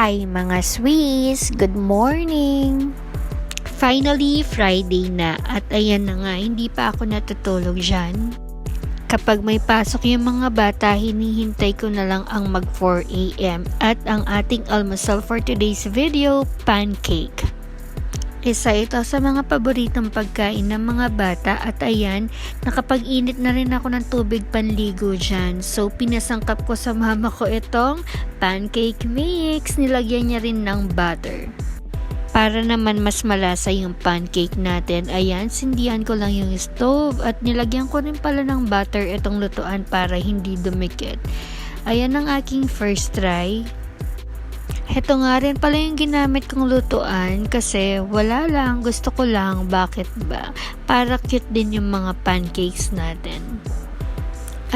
Hi mga Swiss! Good morning! Finally, Friday na at ayan na nga, hindi pa ako natutulog dyan. Kapag may pasok yung mga bata, hinihintay ko na lang ang mag 4 AM at ang ating almusal for today's video, pancake. Isa ito sa mga paboritong pagkain ng mga bata at ayan, nakapag-init na rin ako ng tubig panligo dyan. So, pinasangkap ko sa mama ko itong pancake mix. Nilagyan niya rin ng butter. Para naman mas malasa yung pancake natin, ayan, sindihan ko lang yung stove at nilagyan ko rin pala ng butter itong lutuan para hindi dumikit. Ayan ang aking first try. Heto nga rin pala yung ginamit kong lutuan kasi wala lang, gusto ko lang, bakit ba? Para cute din yung mga pancakes natin.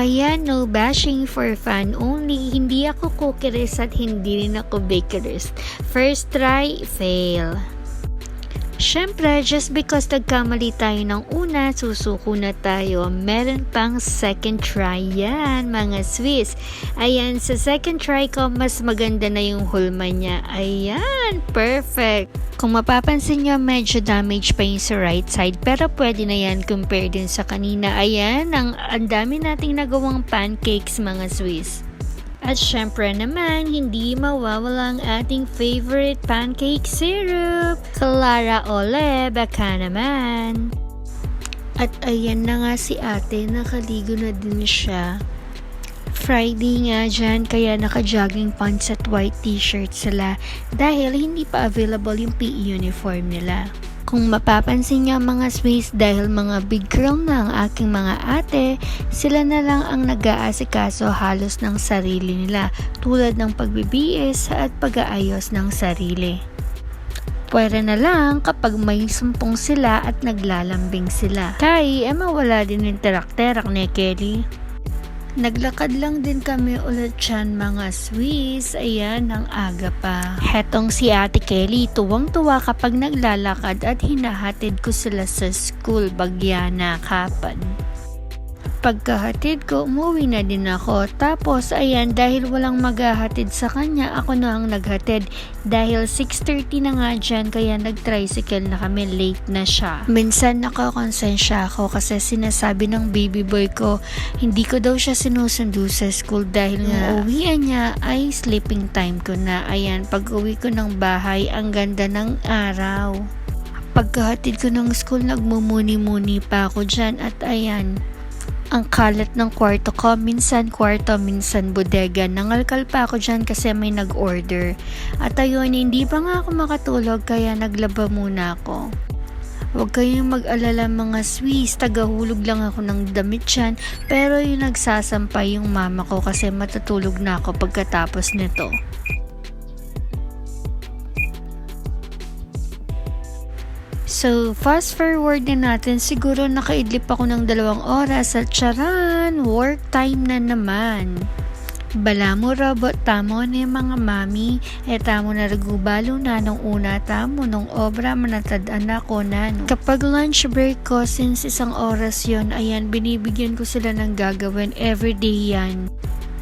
Ayan, no bashing for fun only. Hindi ako cookerist at hindi rin ako bakerist. First try, fail. Syempre, just because nagkamali tayo ng una, susuko na tayo. Meron pang second try yan, mga Swiss. Ayan, sa second try ko, mas maganda na yung hulma niya. Ayan, perfect. Kung mapapansin nyo, medyo damage pa yung sa right side, pero pwede na yan compare din sa kanina. Ayan, ang dami nating nagawang pancakes, mga Swiss. At syempre naman, hindi mawawala ang ating favorite pancake syrup. Clara Ole, baka naman. At ayan na nga si ate, nakaligo na din siya. Friday nga dyan, kaya naka-jogging pants at white t-shirt sila dahil hindi pa available yung PE uniform nila. Kung mapapansin niyo mga Swiss, dahil mga big girl na ang aking mga ate, sila na lang ang nag-aasikaso halos ng sarili nila, tulad ng pagbibihis at pag-aayos ng sarili. Pwede na lang kapag may sumpong sila at naglalambing sila. Kaya mawala din yung terak-terak ni Kelly. Naglakad lang din kami ulit dyan mga Swiss. Ayan, ang aga pa. Hetong si Ate Kelly, tuwang-tuwa kapag naglalakad at hinahatid ko sila sa school, Bagyana, Kapad. Pagkahatid ko, umuwi na din ako. Tapos, ayan, dahil walang maghahatid sa kanya, ako na ang naghatid. Dahil 6:30 na nga dyan, kaya nag-tricycle na kami, late na siya. Minsan nakakonsensya ako kasi sinasabi ng baby boy ko, hindi ko daw siya sinusundo sa school dahil nga uwian niya ay sleeping time ko na. Ayan, pag uwi ko ng bahay, ang ganda ng araw. Pagkahatid ko ng school, nagmumuni-muni pa ako dyan at ayan, ang kalat ng kwarto ko, minsan kwarto, minsan bodega. Nangalkal pa ako dyan kasi may nag-order. At ayun, hindi pa nga ako makatulog kaya naglaba muna ako. Huwag kayong mag-alala mga Swiss, tagahulog lang ako ng damit dyan. Pero yung nagsasampay yung mama ko kasi matutulog na ako pagkatapos nito. So, fast forward din natin, siguro nakaidlip ako ng 2 oras at charan, work time na naman. Bala mo robot, tamo ni mga mami, tamo na ragubalo na nung una, tamo nung obra manatadaan ako na. Kapag lunch break ko, since 1 oras yon, ayan, binibigyan ko sila ng gagawin, everyday yan.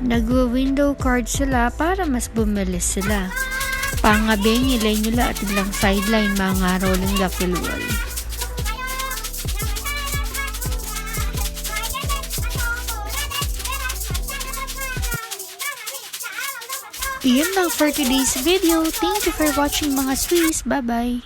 Nagwa-window card sila para mas bumilis sila. Pangabing ilay nila at ilang sideline mga rolling the wall. Iyon lang for today's video. Thank you for watching mga Swiss. Bye bye.